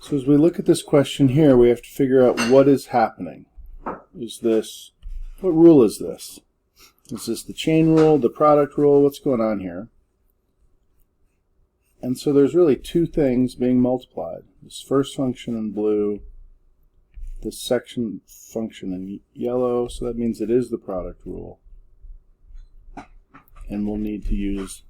So as we look at this question here, we have to figure out what is happening. What rule is this? Is this the chain rule, the product rule? What's going on here? And so there's really two things being multiplied. This first function in blue, this section function in yellow, so that means it is the product rule. And we'll need to use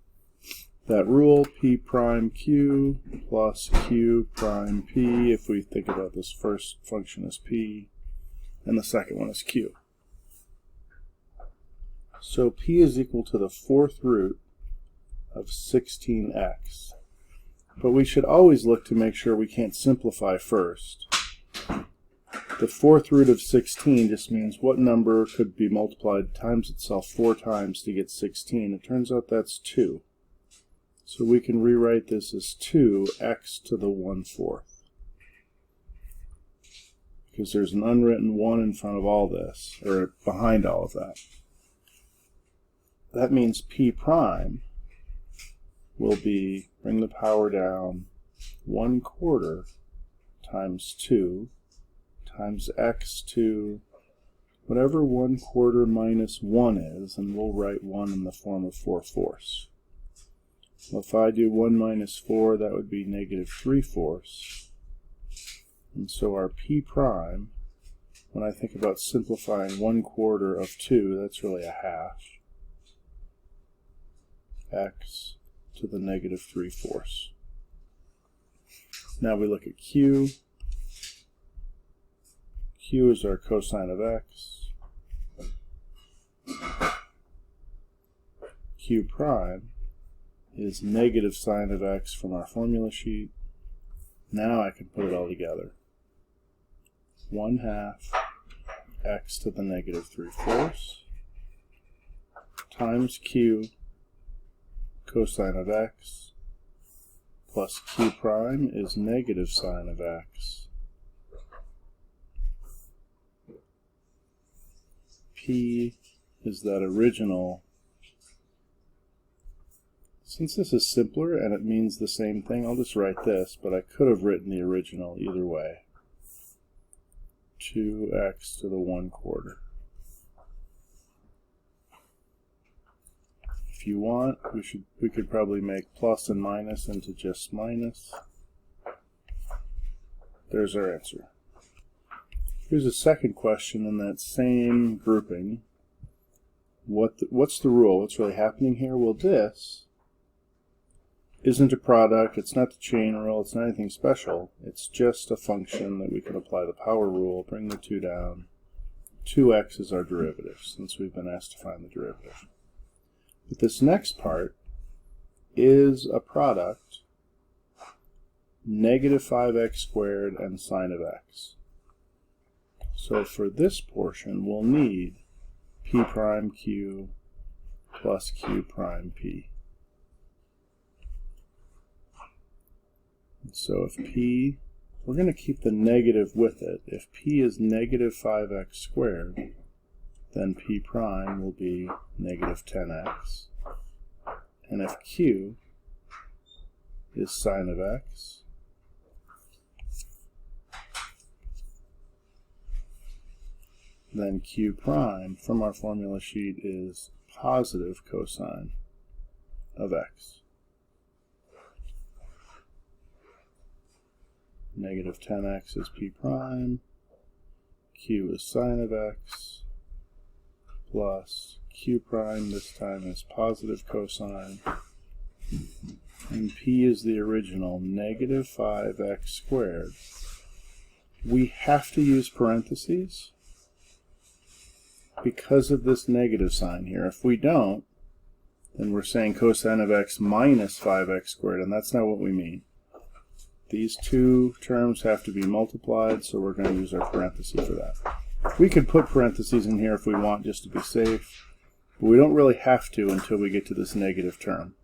that rule, P prime Q plus Q prime P, if we think about this first function as P, and the second one as Q. So P is equal to the fourth root of 16x. But we should always look to make sure we can't simplify first. The fourth root of 16 just means what number could be multiplied times itself 4 times to get 16. It turns out that's 2. So we can rewrite this as 2x to the 1/4. Because there's an unwritten 1 in front of all this, or behind all of that. That means P prime will be, bring the power down, 1/4 times 2 times x to whatever 1/4 minus 1 is, and we'll write 1 in the form of 4/4. Well, if I do 1 minus 4, that would be negative 3/4. And so our P prime, when I think about simplifying 1/4 of 2, that's really a half. X to the negative 3/4. Now we look at Q. Q is our cosine of x. Q prime is negative sine of x from our formula sheet. Now I can put it all together. 1/2 x to the negative 3/4 times Q cosine of x plus Q prime is negative sine of x. P is that original. Since this is simpler and it means the same thing, I'll just write this, but I could have written the original either way. 2x to the 1/4. If you want, we could probably make plus and minus into just minus. There's our answer. Here's a second question in that same grouping. What's the rule? What's really happening here? Well, this isn't a product, it's not the chain rule, it's not anything special. It's just a function that we can apply the power rule, bring the 2 down. 2x is our derivative, since we've been asked to find the derivative. But this next part is a product, negative 5x squared and sine of x. So for this portion, we'll need P prime Q plus Q prime P. So if P, we're going to keep the negative with it. If P is negative 5x squared, then P prime will be negative 10x. And if Q is sine of x, then Q prime from our formula sheet is positive cosine of x. Negative 10x is P prime, Q is sine of x, plus Q prime this time is positive cosine, and P is the original negative 5x squared. We have to use parentheses because of this negative sign here. If we don't, then we're saying cosine of x minus 5x squared, and that's not what we mean. These two terms have to be multiplied, so we're going to use our parentheses for that. We could put parentheses in here if we want, just to be safe, but we don't really have to until we get to this negative term.